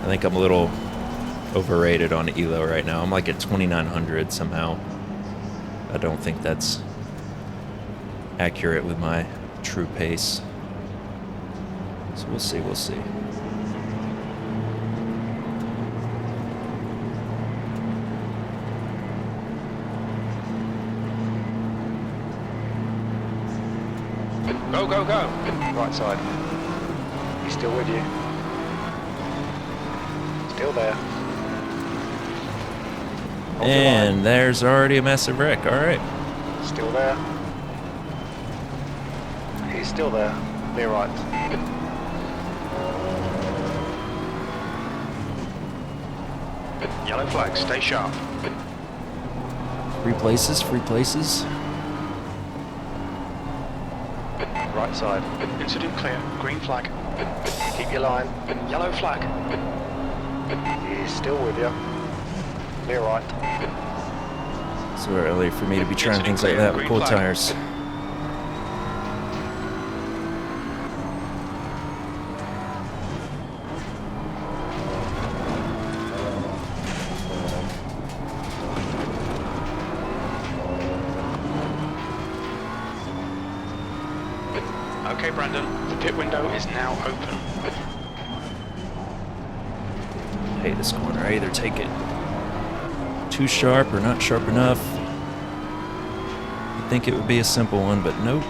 I think I'm a little overrated on ELO right now. I'm like at 2900 somehow. I don't think that's accurate with my true pace. So we'll see, we'll see. Go, go, go. Right side. He's still with you. Still there. Hold and there's already a massive wreck. All right. Still there. He's still there. Clear right. Yellow flag, stay sharp. Free places, free places. Right side. Incident clear. Green flag. Keep your line. Yellow flag. He's still with you. Clear right. It's too early for me to be trying things like that with cold tires. Okay, Brandon, the pit window is now open. I hate this corner. I either take it too sharp or not sharp enough. You'd think it would be a simple one, but nope.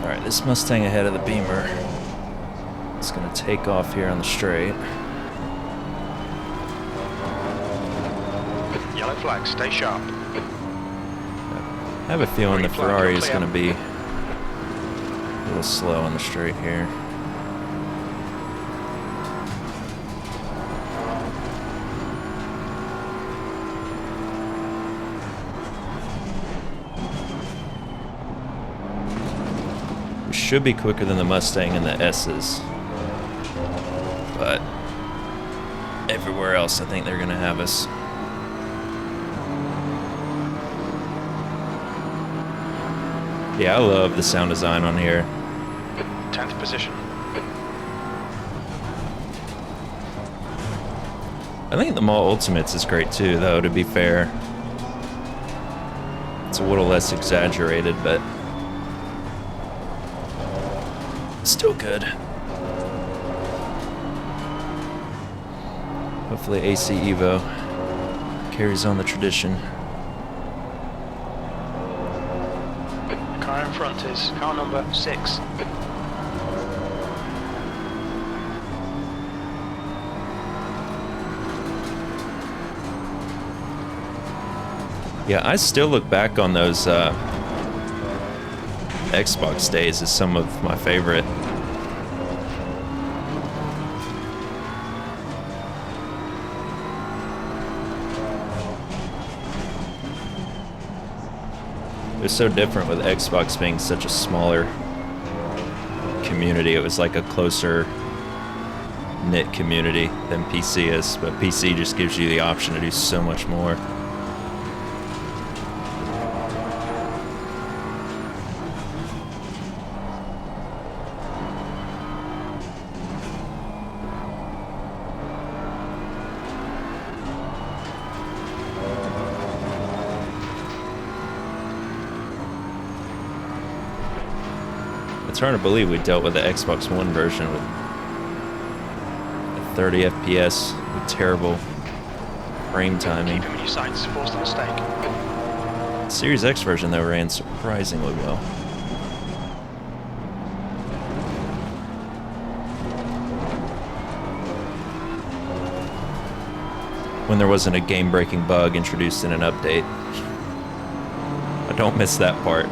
Alright, this Mustang ahead of the Beamer. It's going to take off here on the straight. Yellow flag, stay sharp. I have a feeling the Ferrari is going to be a little slow on the straight here. We should be quicker than the Mustang and the S's. But everywhere else, I think they're going to have us. Yeah, I love the sound design on here. 10th position. I think the Mall Ultimates is great too, though, to be fair. It's a little less exaggerated, but still good. Hopefully AC Evo carries on the tradition. Car in front is car number 6. Yeah, I still look back on those Xbox days as some of my favorite. It was so different with Xbox being such a smaller community. It was like a closer knit community than PC is, but PC just gives you the option to do so much more. It's hard to believe we dealt with the Xbox One version with 30 FPS with terrible frame timing. Keep him in your sights, force the mistake. The Series X version, though, ran surprisingly well. When there wasn't a game-breaking bug introduced in an update. I don't miss that part.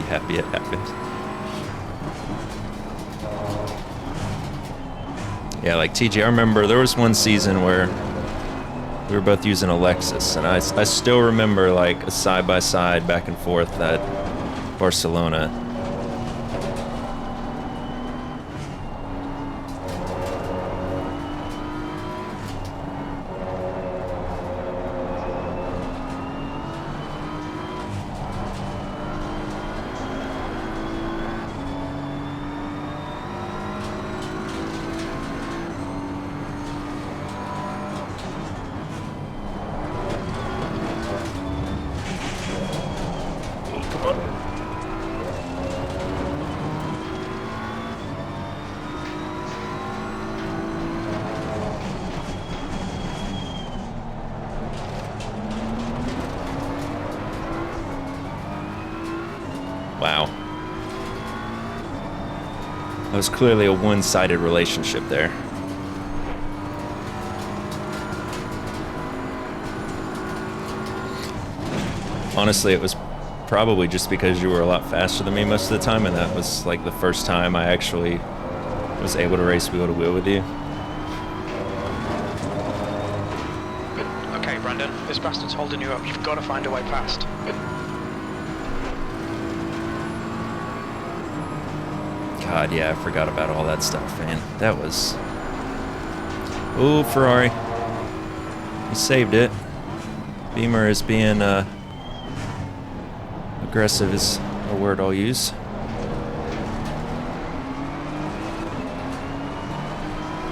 Happy it happened. Yeah, like TG, I remember there was one season where we were both using a Lexus, and I still remember like a side-by-side back and forth at Barcelona. was clearly a one-sided relationship there. Honestly, it was probably just because you were a lot faster than me most of the time, and that was like the first time I actually was able to race wheel to wheel with you. Okay, Brandon, this bastard's holding you up. You've got to find a way past. God, yeah, I forgot about all that stuff, man. That was... Ooh, Ferrari. He saved it. Beamer is being, aggressive is a word I'll use.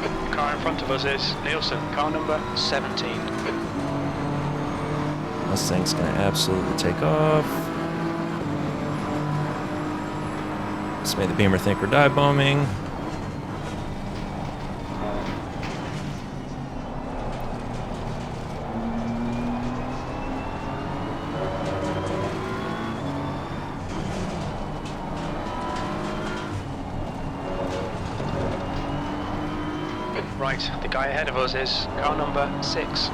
The car in front of us is Nielsen, car number 17. Mustang's gonna absolutely take off. This made the Beamer think we're dive bombing. Right, the guy ahead of us is car number 6.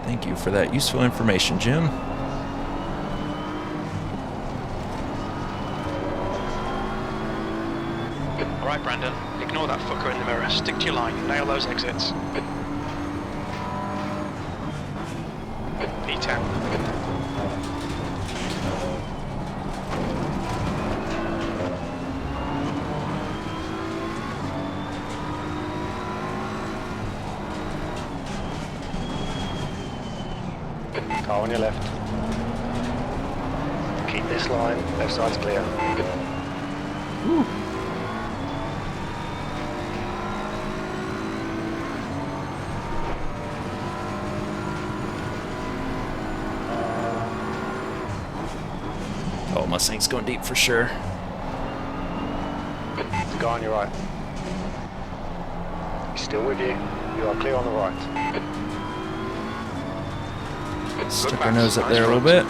Thank you for that useful information, Jim. Alright, Brandon, ignore that fucker in the mirror. Stick to your line, nail those exits. P10. Car on your left. Keep this line, left side's clear. Woo. Oh, Mustang's going deep for sure. The guy on your right. He's still with you. You are clear on the right. Stuck our nose up there a little bit.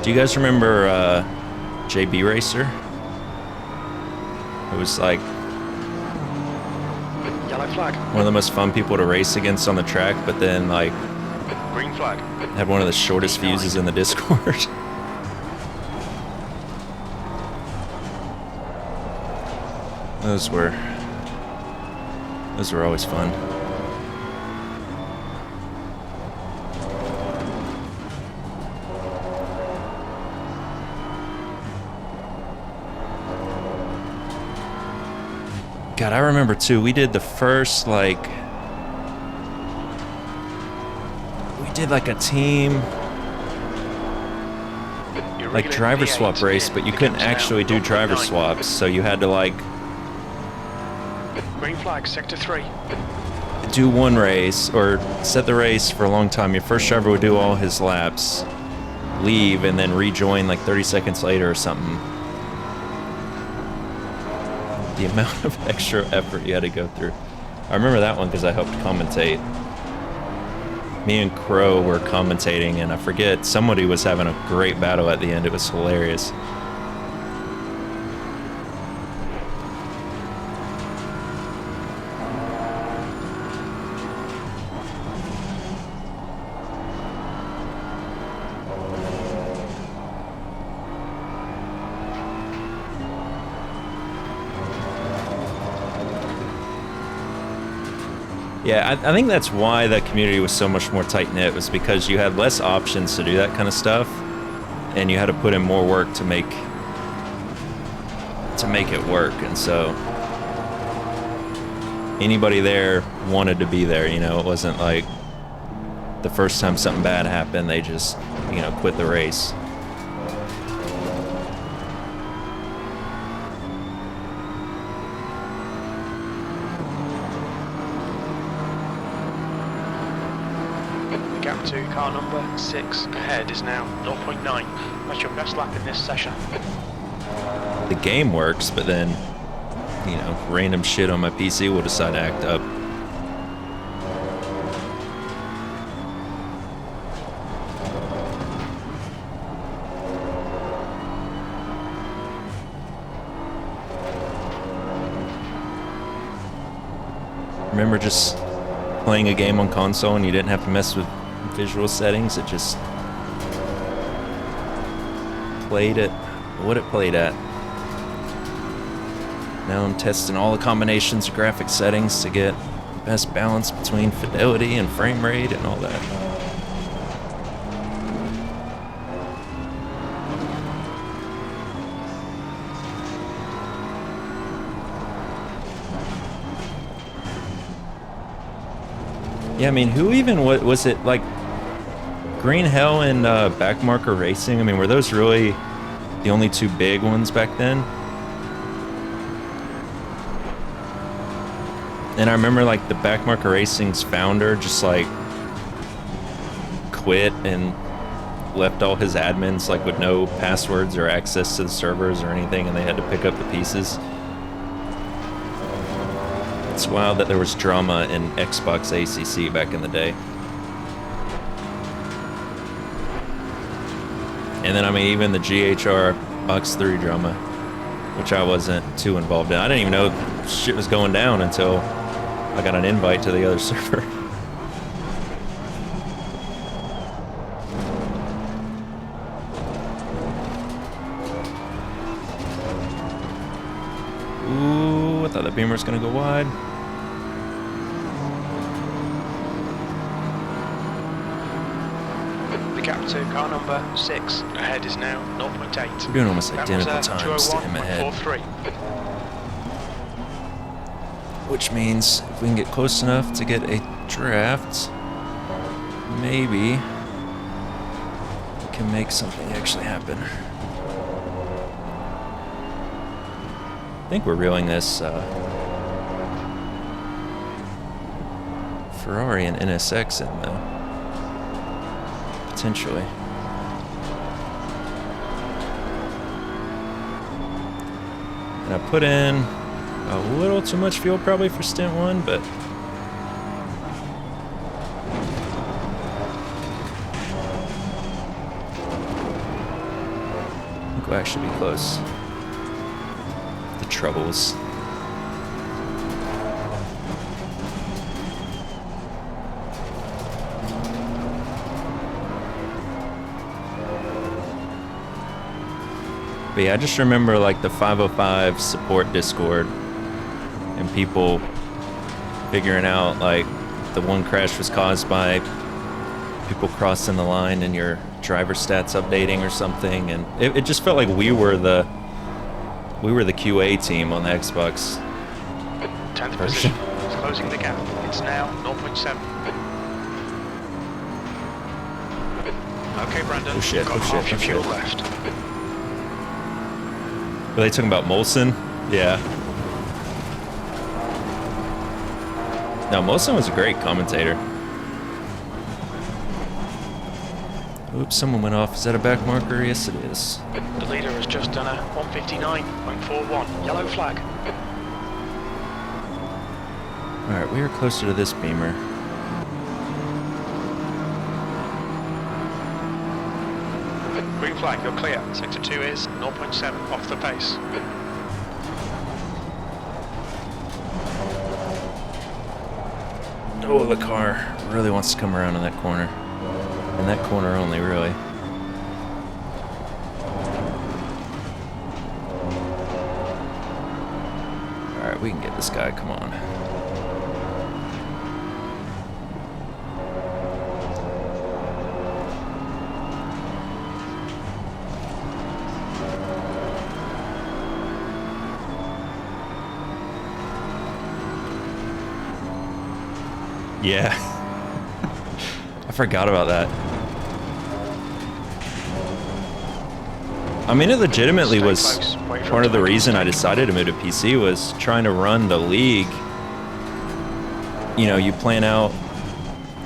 Do you guys remember JB Racer? It was like Yellow flag. one of the most fun people to race against on the track, but then like Green flag. had one of the shortest fuses in the Discord. Those were always fun. God, I remember too, we did the first, like, we did like a team, like driver swap race, but you couldn't actually do driver swaps, so you had to like Green flag, sector 3. do one race, or set the race for a long time. Your first driver would do all his laps, leave, and then rejoin like 30 seconds later or something. The amount of extra effort you had to go through. I remember that one because I helped commentate. Me and Crow were commentating, and I forget, somebody was having a great battle at the end. It was hilarious. Yeah, I think that's why that community was so much more tight-knit, was because you had less options to do that kind of stuff, and you had to put in more work to make it work. And so anybody there wanted to be there, you know. It wasn't like the first time something bad happened, they just, you know, quit the race. Gap 2, car number 6 ahead is now 0.9. That's your best lap in this session. The game works, but then, you know, random shit on my PC will decide to act up. Remember just playing a game on console and you didn't have to mess with visual settings? It just played at what it played at. Now I'm testing all the combinations of graphic settings to get the best balance between fidelity and frame rate and all that. Yeah, I mean, who even, what was it, like, Green Hell and Backmarker Racing? I mean, were those really the only two big ones back then? And I remember, like, the Backmarker Racing's founder just, like, quit and left all his admins, like, with no passwords or access to the servers or anything, and they had to pick up the pieces. It's wild that there was drama in Xbox ACC back in the day. And then, I mean, even the GHR Box 3 drama, which I wasn't too involved in. I didn't even know shit was going down until I got an invite to the other server. Ooh, I thought that Beamer was gonna go wide. Gap 2, car number 6 ahead is now 0.8. We're doing almost identical times to him ahead. 201.43. Which means if we can get close enough to get a draft, maybe we can make something actually happen. I think we're reeling this Ferrari and NSX in though. Potentially. And I put in a little too much fuel probably for stint 1, but I think we'll actually be close. The troubles. But yeah, I just remember like the 505 support Discord and people figuring out like the one crash was caused by people crossing the line and your driver stats updating or something, and it just felt like we were the QA team on the Xbox 10th position. It's closing the gap. It's now 0.7. Okay, Brandon. Oh shit! Got Oh shit! half your Oh fuel shit! left. Were they talking about Molson? Yeah. No, Molson was a great commentator. Oops, someone went off. Is that a back marker? Yes, it is. The leader has just done a 159.41. Yellow flag. Alright, we are closer to this Beamer. Green flag, you're clear. Sector 2 is 0.7 off the pace. Oh, the car really wants to come around in that corner. In that corner only, really. Alright, we can get this guy, come on. Yeah. I forgot about that. I mean, it legitimately was part of the reason I decided to move to PC was trying to run the league. You know, you plan out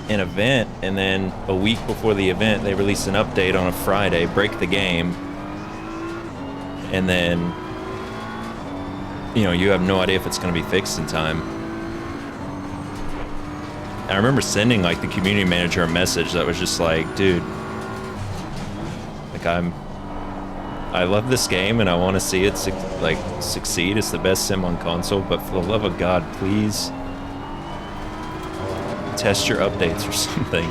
an event, and then a week before the event, they release an update on a Friday, break the game, and then, you know, you have no idea if it's going to be fixed in time. I remember sending, like, the community manager a message that was just like, dude, like, I love this game and I want to see it succeed. It's the best sim on console, but for the love of God, please test your updates or something.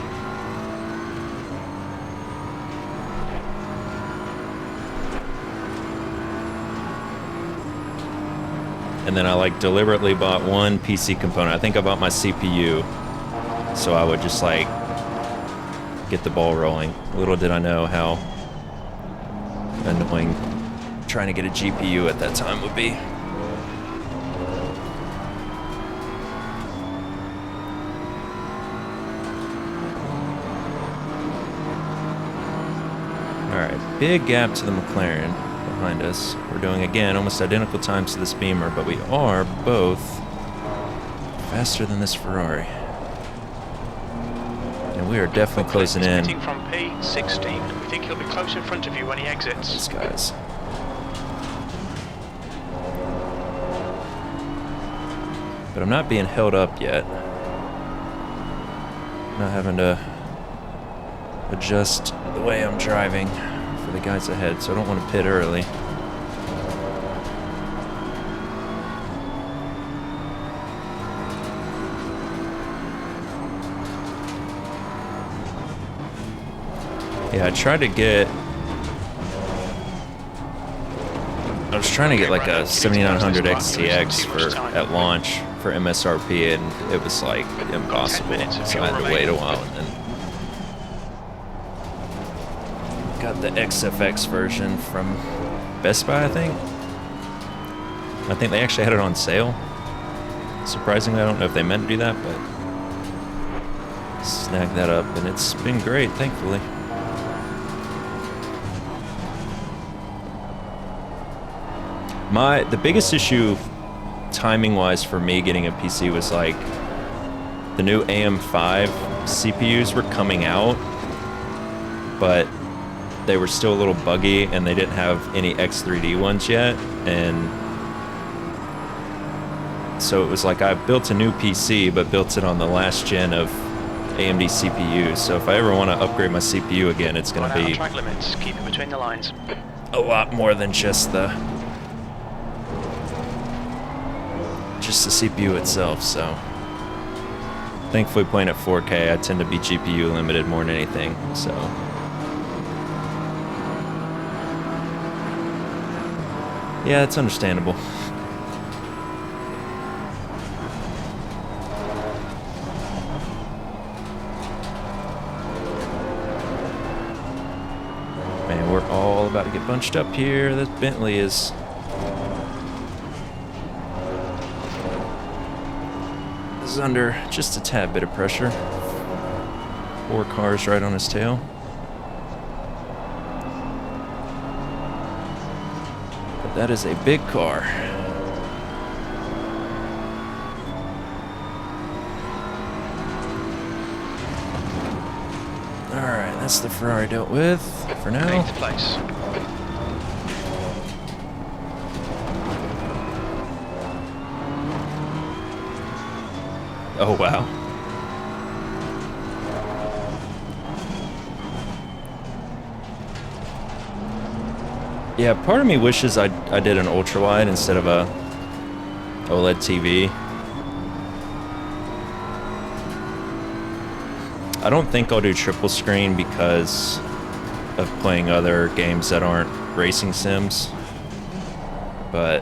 And then I like deliberately bought one PC component. I think I bought my CPU, so I would just like get the ball rolling. Little did I know how annoying trying to get a GPU at that time would be. Alright, big gap to the McLaren behind us. We're doing, again, almost identical times to this Beamer, but we are both faster than this Ferrari. And we are definitely closing in. From P16. We think he'll be close in front of you when he exits. These guys. But I'm not being held up yet. Not having to adjust the way I'm driving for the guys ahead, so I don't want to pit early. Yeah, I was trying to get like a 7900 XTX at launch for MSRP, and it was like impossible, so I had to wait a while, and then got the XFX version from Best Buy, I think. I think they actually had it on sale. Surprisingly, I don't know if they meant to do that, but snagged that up, and it's been great, thankfully. The biggest issue timing-wise for me getting a PC was like the new AM5 CPUs were coming out, but they were still a little buggy and they didn't have any X3D ones yet, and so it was like I built a new PC but built it on the last gen of AMD CPUs, so if I ever want to upgrade my CPU again, it's going to be track limits. Keep it between the lines. A lot more than just the CPU itself, so thankfully playing at 4K, I tend to be GPU limited more than anything, so yeah, it's understandable. Man, we're all about to get bunched up here. This Bentley is under just a tad bit of pressure. 4 cars right on his tail. But that is a big car. Alright, that's the Ferrari dealt with for now. 8th place. Oh, wow. Yeah, part of me wishes I did an ultra-wide instead of a OLED TV. I don't think I'll do triple screen because of playing other games that aren't racing sims, but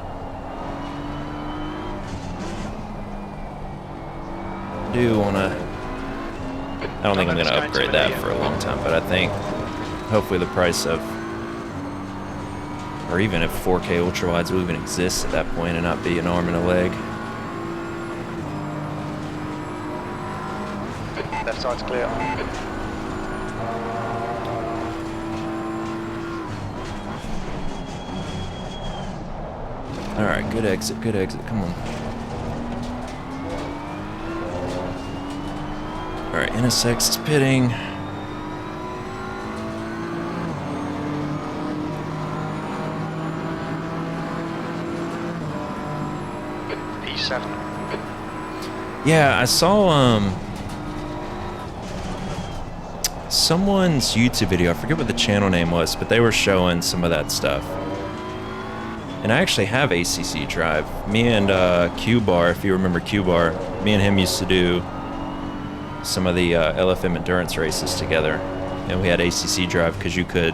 I do want to. I don't think I'm going to upgrade that for a long time, but I think hopefully the price of, or even if 4K ultra wides will even exist at that point and not be an arm and a leg. Left side's clear. Alright, good exit, come on. Alright, NSX is pitting. P7. Yeah, I saw someone's YouTube video. I forget what the channel name was, but they were showing some of that stuff. And I actually have ACC drive. Me and Q-Bar, if you remember Q-Bar, me and him used to do some of the LFM endurance races together. And we had ACC drive because you could,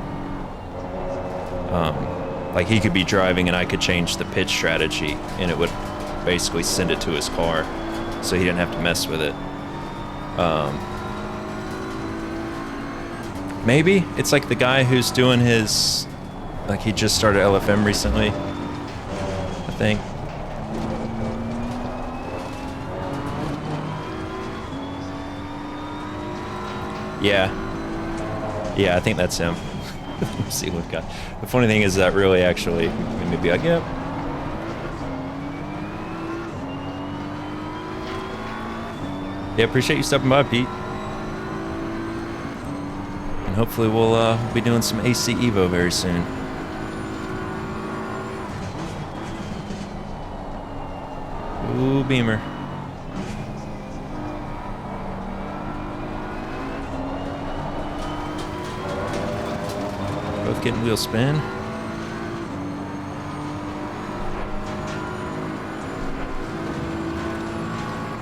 like he could be driving and I could change the pitch strategy and it would basically send it to his car so he didn't have to mess with it. Maybe it's like the guy who's doing his, like he just started LFM recently, I think. Yeah, I think that's him. Let's see what got. The funny thing is that really actually made me be like, yep. Yeah, appreciate you stopping by, Pete. And hopefully we'll be doing some AC Evo very soon. Ooh, Beamer. Both getting wheel spin.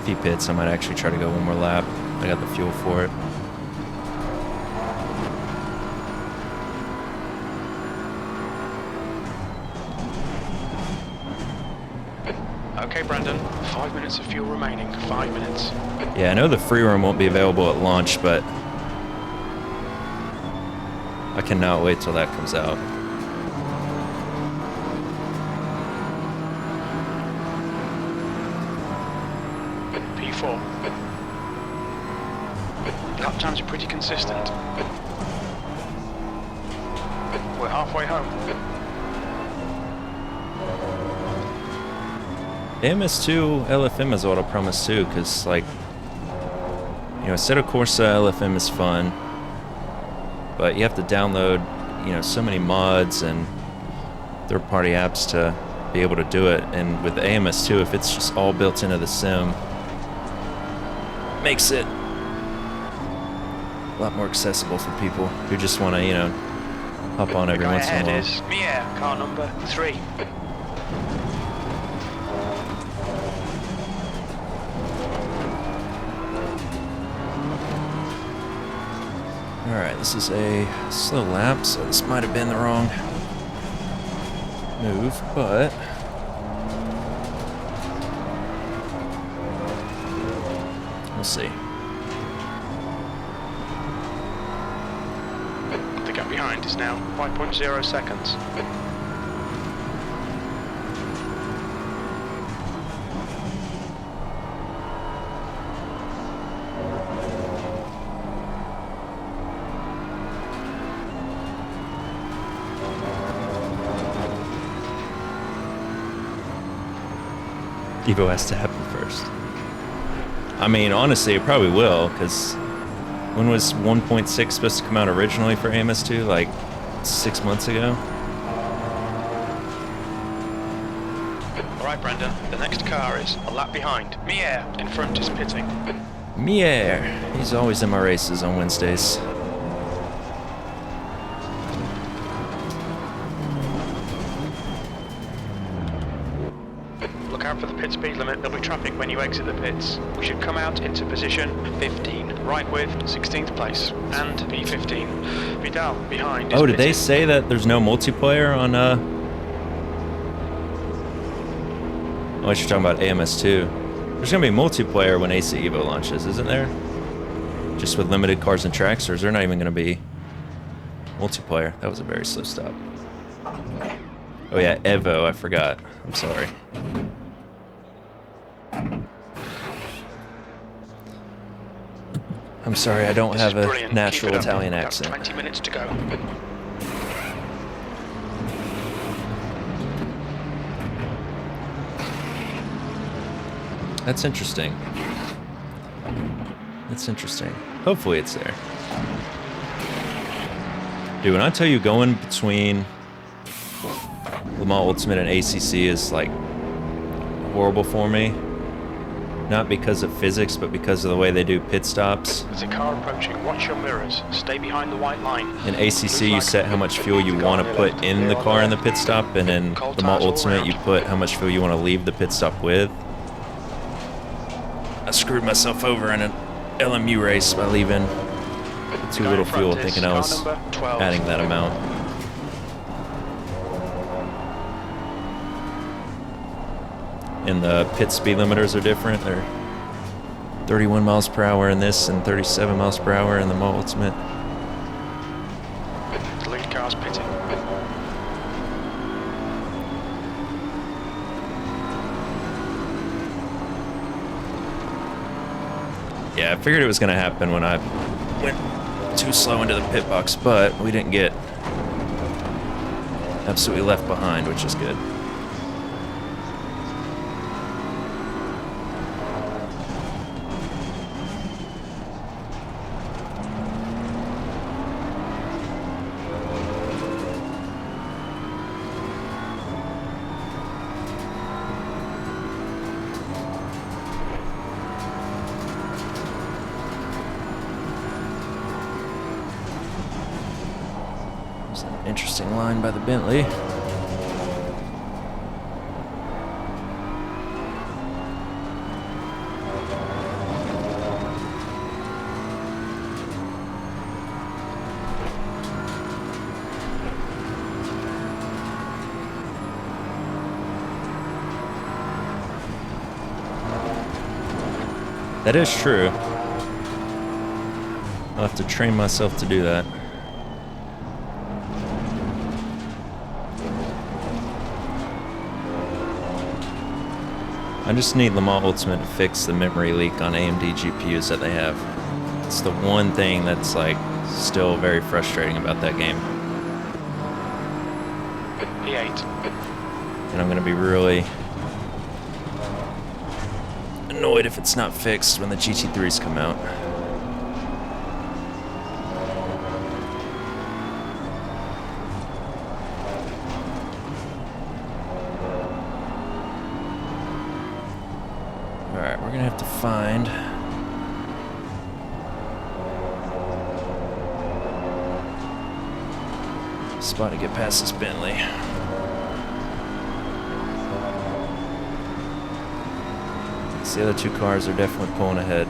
If he pits, I might actually try to go one more lap. I got the fuel for it. Okay, Brandon. 5 minutes of fuel remaining. 5 minutes. Yeah, I know the free room won't be available at launch, but I cannot wait till that comes out. P4. Lap times are pretty consistent. We're halfway home. MS2 LFM is what I promise too, because like, you know, Assetto Corsa LFM is fun, but you have to download, you know, so many mods and third-party apps to be able to do it. And with the AMS2, if it's just all built into the sim, makes it a lot more accessible for people who just want to, you know, hop on every once in a while. Is Mia, car number 3. Alright, this is a slow lap, so this might have been the wrong move, but we'll see. The gap behind is now 5.0 seconds. Evo has to happen first. I mean, honestly, it probably will, because when was 1.6 supposed to come out originally for AMS2? Like 6 months ago? Alright, Brendan, the next car is a lap behind. Mier in front is pitting. Mier! He's always in my races on Wednesdays. Out for the pit speed limit, there'll be traffic when you exit the pits. We should come out into position 15, right with 16th place, and P15. Vidal behind is Oh, did they pitted. say that there's no multiplayer on, Oh, you're talking about AMS2. There's gonna be multiplayer when AC Evo launches, isn't there? Just with limited cars and tracks, or is there not even gonna be multiplayer? That was a very slow stop. Oh yeah, Evo, I forgot. I'm sorry. I'm sorry, I don't have a natural Italian accent. 20 minutes to go. That's interesting. That's interesting. Hopefully it's there. Dude, when I tell you going between Le Mans Ultimate and ACC is like horrible for me. Not because of physics, but because of the way they do pit stops. There's a car approaching. Watch your mirrors. Stay behind the white line. In ACC, you set how much fuel you want to put in the car in the pit stop, and in Le Mans Ultimate, you put how much fuel you want to leave the pit stop with. I screwed myself over in an LMU race by leaving too little fuel, thinking I was adding that amount. And the pit speed limiters are different. They're 31 miles per hour in this and 37 miles per hour in the Mans Ultimate. The lead car's pitting. Yeah, I figured it was going to happen when I went too slow into the pit box, but we didn't get absolutely left behind, which is good. Interesting line by the Bentley. That is true. I'll have to train myself to do that. I just need Le Mans Ultimate to fix the memory leak on AMD GPUs that they have. It's the one thing that's like still very frustrating about that game. P8. And I'm gonna be really annoyed if it's not fixed when the GT3s come out. Alright, we're gonna have to find a spot to get past this Bentley. The other two cars are definitely pulling ahead.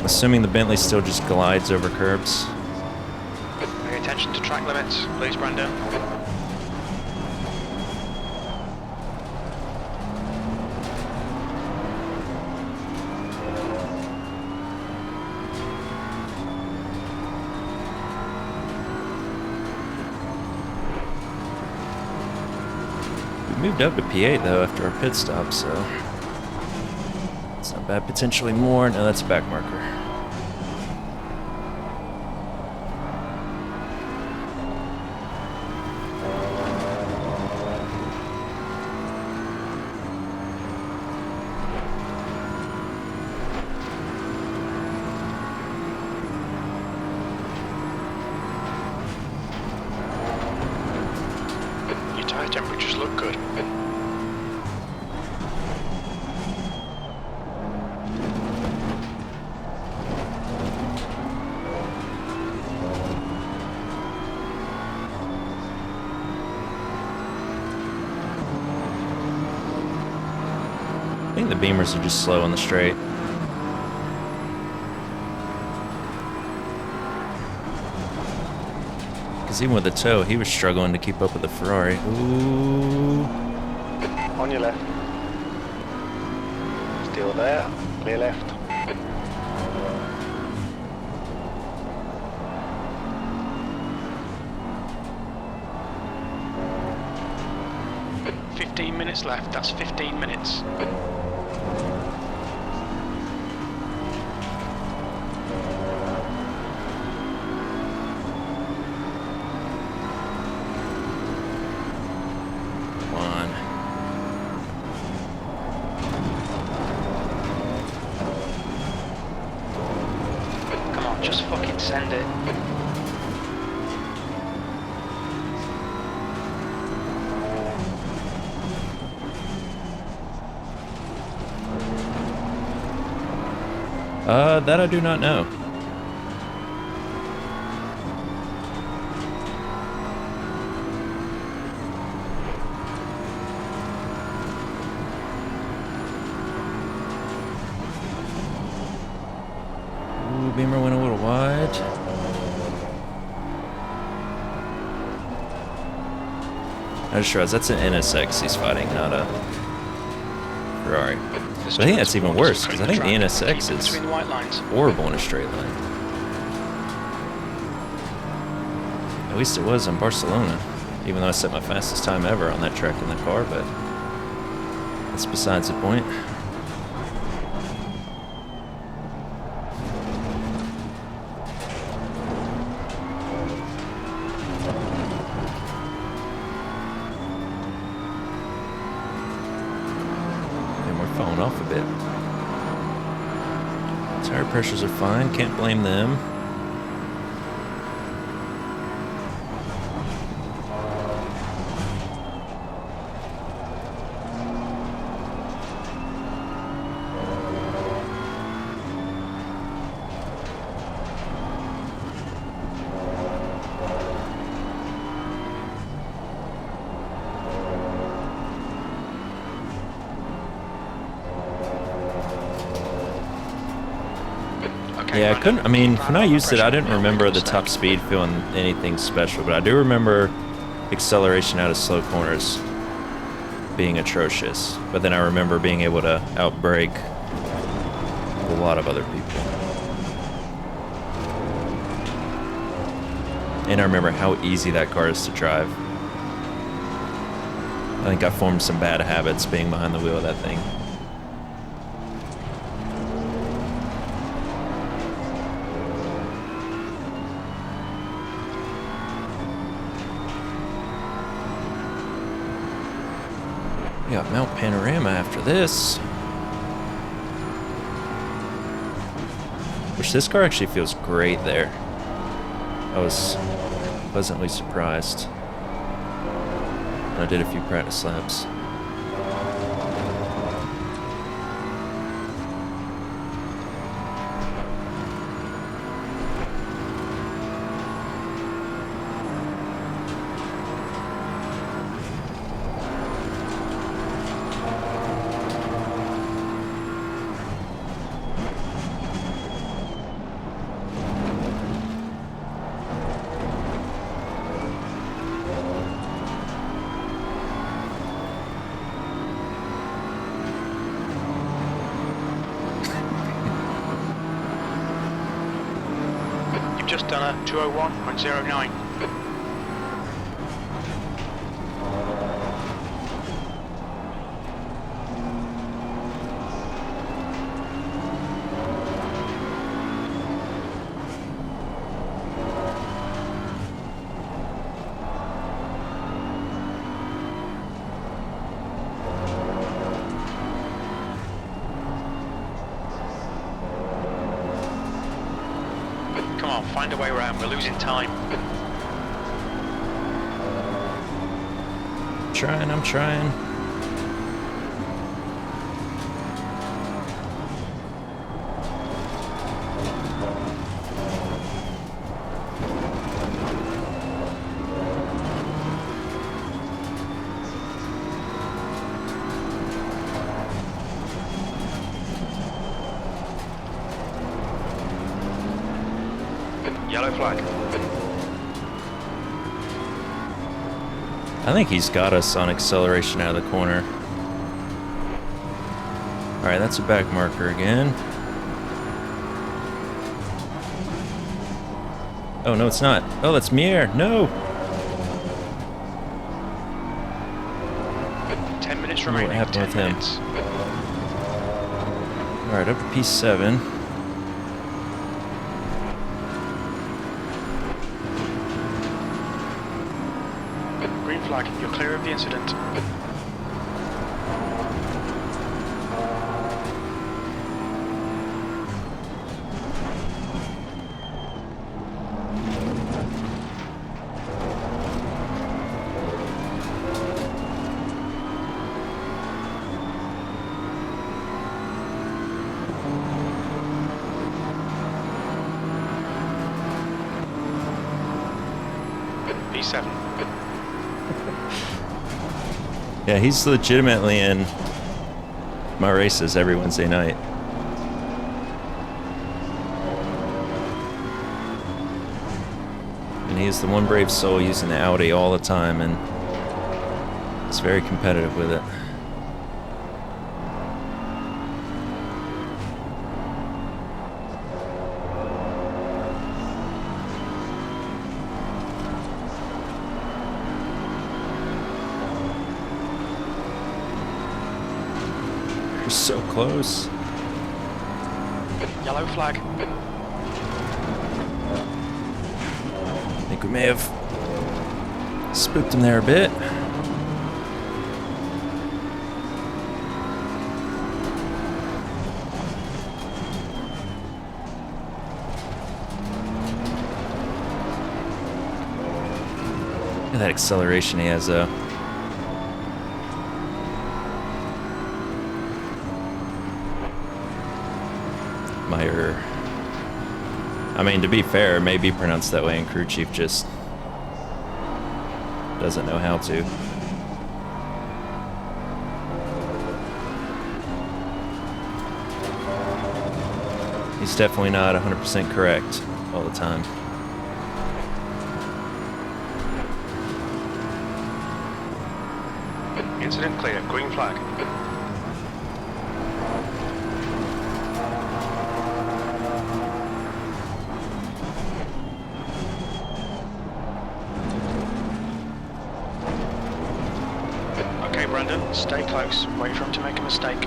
Assuming the Bentley still just glides over curbs. Pay attention to track limits, please, Brandon. Moved up to P8 though after our pit stop, so it's not bad. Potentially more. No, that's a back marker. Your tyre temperatures look good. I think the Beamers are just slow on the straight. Because even with the toe, he was struggling to keep up with the Ferrari. Ooh. On your left. Still there. Clear left. Minutes left, that's 15 minutes. Send it. That I do not know. Ooh, Beamer went a little wide. I just realized that's an NSX he's fighting, not a Ferrari. But I think that's even worse, because I think the NSX is horrible in a straight line. At least it was in Barcelona, even though I set my fastest time ever on that track in the car, but that's besides the point. Falling off a bit. Tire pressures are fine, can't blame them. Yeah, I couldn't, I mean, when I used it, I didn't remember the top speed feeling anything special, but I do remember acceleration out of slow corners being atrocious. But then I remember being able to outbrake a lot of other people. And I remember how easy that car is to drive. I think I formed some bad habits being behind the wheel of that thing. We got Mount Panorama after this. Which this car actually feels great there. I was pleasantly surprised. I did a few practice laps. Just done a 201.09. Find a way around, we're losing time. I'm trying. Yellow flag. I think he's got us on acceleration out of the corner. Alright, that's a back marker again. Oh, no, it's not. Oh, that's Mier. No! 10 minutes remaining. What happened with him? Alright, up to P7. Flag, you're clear of the incident. P7. Yeah, he's legitimately in my races every Wednesday night. And he's the one brave soul using the Audi all the time, and he's very competitive with it. You're so close. Yellow flag. I think we may have spooked him there a bit. Look at that acceleration he has, though. Meyer. I mean, to be fair, it may be pronounced that way, and crew chief just doesn't know how to. He's definitely not 100% correct all the time. Incident clear. Green flag. Okay, Brendan, stay close. Wait for him to make a mistake.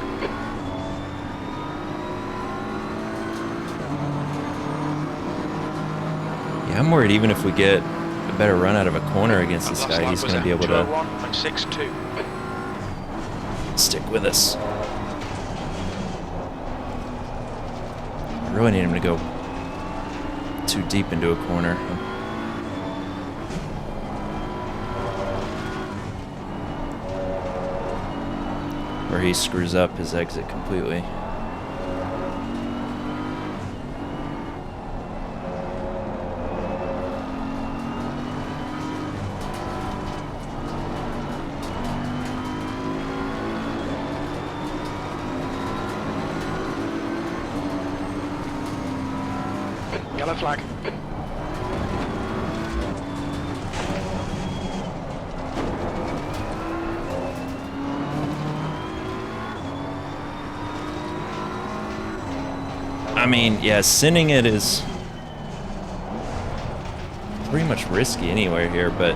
Yeah, I'm worried even if we get a better run out of a corner against this guy, he's going to be able to 201.62. stick with us. I really need him to go too deep into a corner. Where he screws up his exit completely. Yellow flag. I mean, yeah, sending it is pretty much risky anywhere here, but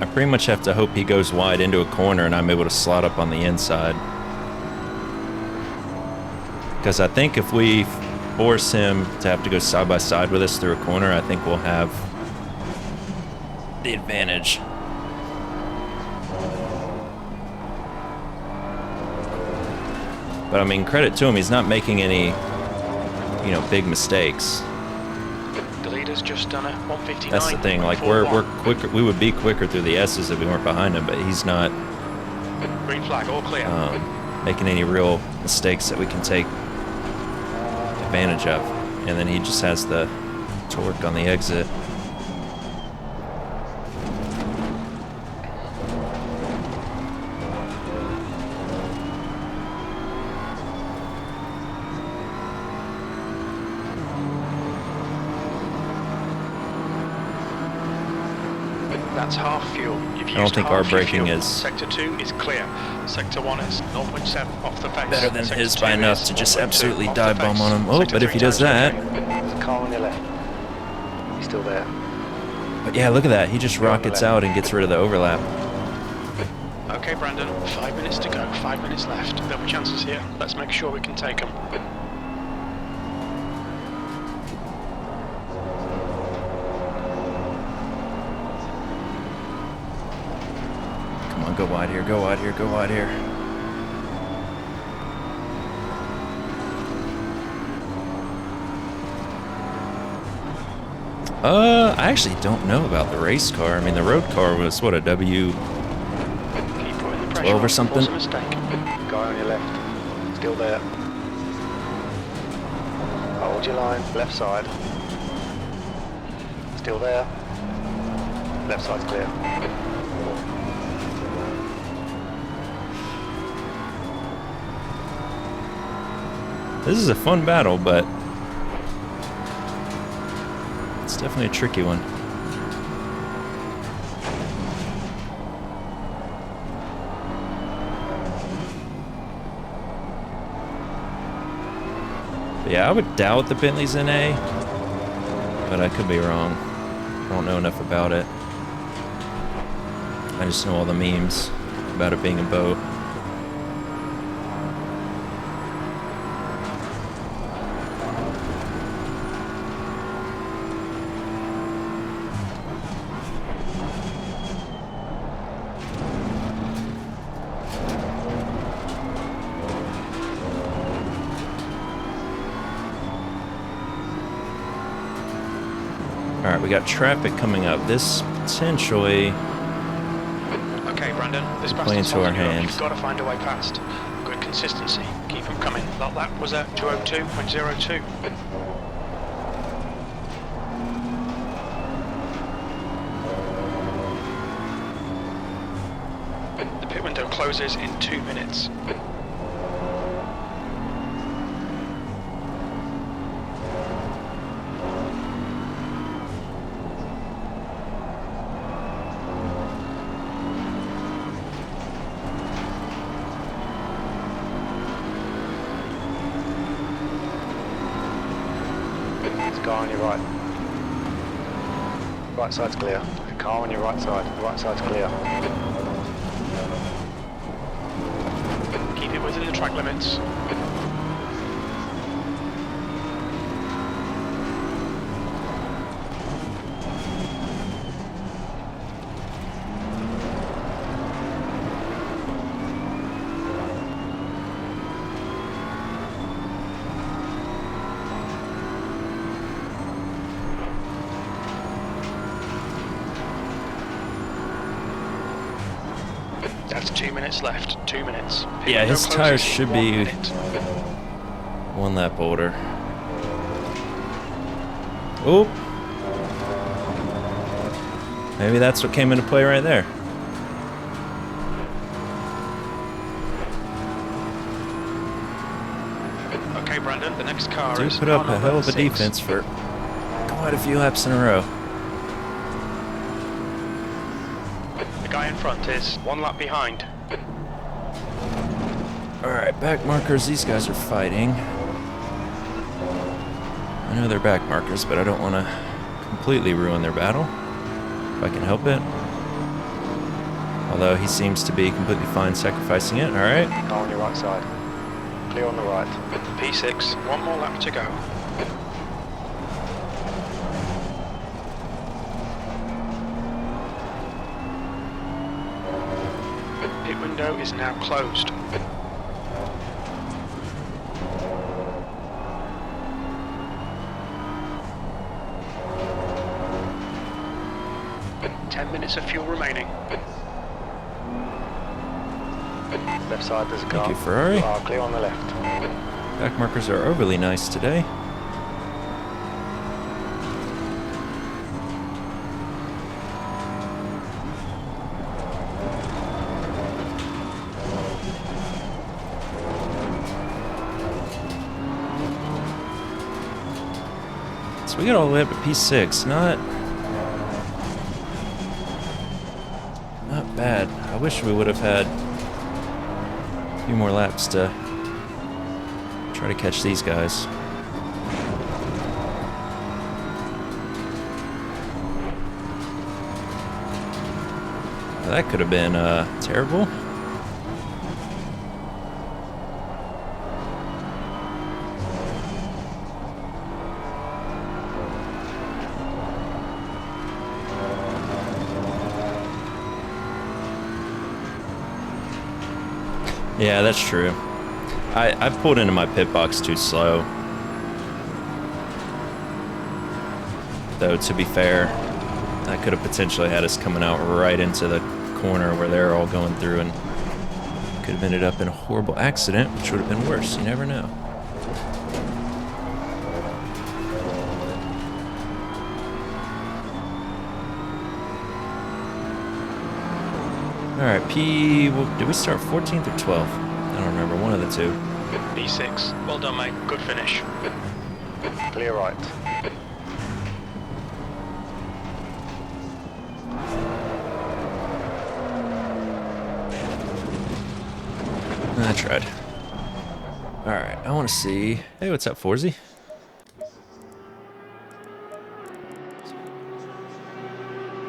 I pretty much have to hope he goes wide into a corner and I'm able to slot up on the inside. Because I think if we force him to have to go side by side with us through a corner, I think we'll have the advantage. But I mean, credit to him, he's not making any, you know, big mistakes. The leader's just done a 159. That's the thing, like we're quicker, we would be quicker through the S's if we weren't behind him, but he's not Green flag, all clear. making any real mistakes that we can take advantage of. And then he just has the torque on the exit. That's half fuel. You've I don't think our braking fuel. is Sector 2 is clear. Sector 1 is 0.7 off the face. better than Sector his 2 by enough is to just 1.2 absolutely off the dive bomb face. on him. Oh, Sector but if 3 he does times that, okay. There's a car on your left. He's still there. but yeah, look at that. He just rockets out and gets rid of the overlap. Okay, Brandon, 5 minutes to go, 5 minutes left. There'll be chances here. Let's make sure we can take them. Come on, go wide here, go wide here, go wide here. I actually don't know about the race car. I mean, the road car was, what, a W12 Keep putting the pressure or on, something? force a mistake. Guy on your left. Still there. Hold your line. Left side. Still there. Left side's clear. This is a fun battle, but it's definitely a tricky one. But yeah, I would doubt the Bentley's NA, but I could be wrong. I don't know enough about it. I just know all the memes about it being a boat. Alright, we got traffic coming up. This potentially Okay, Brandon, this play into our hands. You've got to find a way past. Good consistency. Keep them coming. That lap was at 2:02.02. The pit window closes in 2 minutes. Car on your right. Right side's clear. Car on your right side. Right side's clear. Keep it within the track limits. That's 2 minutes left. 2 minutes. Pit Yeah, window his closes tires in should 1 be minute. one lap older. Oop. Maybe that's what came into play right there. Okay, Brandon, the next car Dude is put up car a hell of a number 6. defense for quite a few laps in a row. The guy in front is 1 lap behind. Alright, back markers, these guys are fighting. I know they're back markers, but I don't want to completely ruin their battle, if I can help it. Although he seems to be completely fine sacrificing it, alright. Car on your right side. Clear on the right. P6, 1 more lap to go. Pit window is now closed. Ten minutes of fuel remaining. Left side there's a car. Thank you, Ferrari. Car clear on the left. Back markers are overly nice today. So we got all the way up to P6. Not bad. I wish we would have had a few more laps to try to catch these guys. That could have been terrible. Yeah, that's true. I pulled into my pit box too slow. Though, to be fair, that could have potentially had us coming out right into the corner where they're all going through and could have ended up in a horrible accident, which would have been worse. You never know. Alright, did we start 14th or 12th? I don't remember, one of the two. P6. Well done, mate. Good finish. Clear right. I tried. Alright, I want to see... Hey, what's up, Forzy?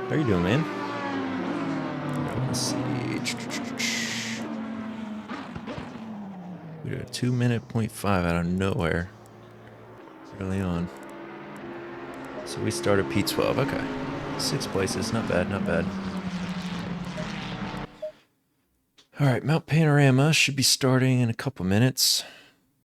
How you doing, man? I want to see... We did a 2-minute 0.5 out of nowhere. Early on. So we started P12, okay. 6 places, not bad, not bad. Alright, Mount Panorama should be starting in a couple minutes.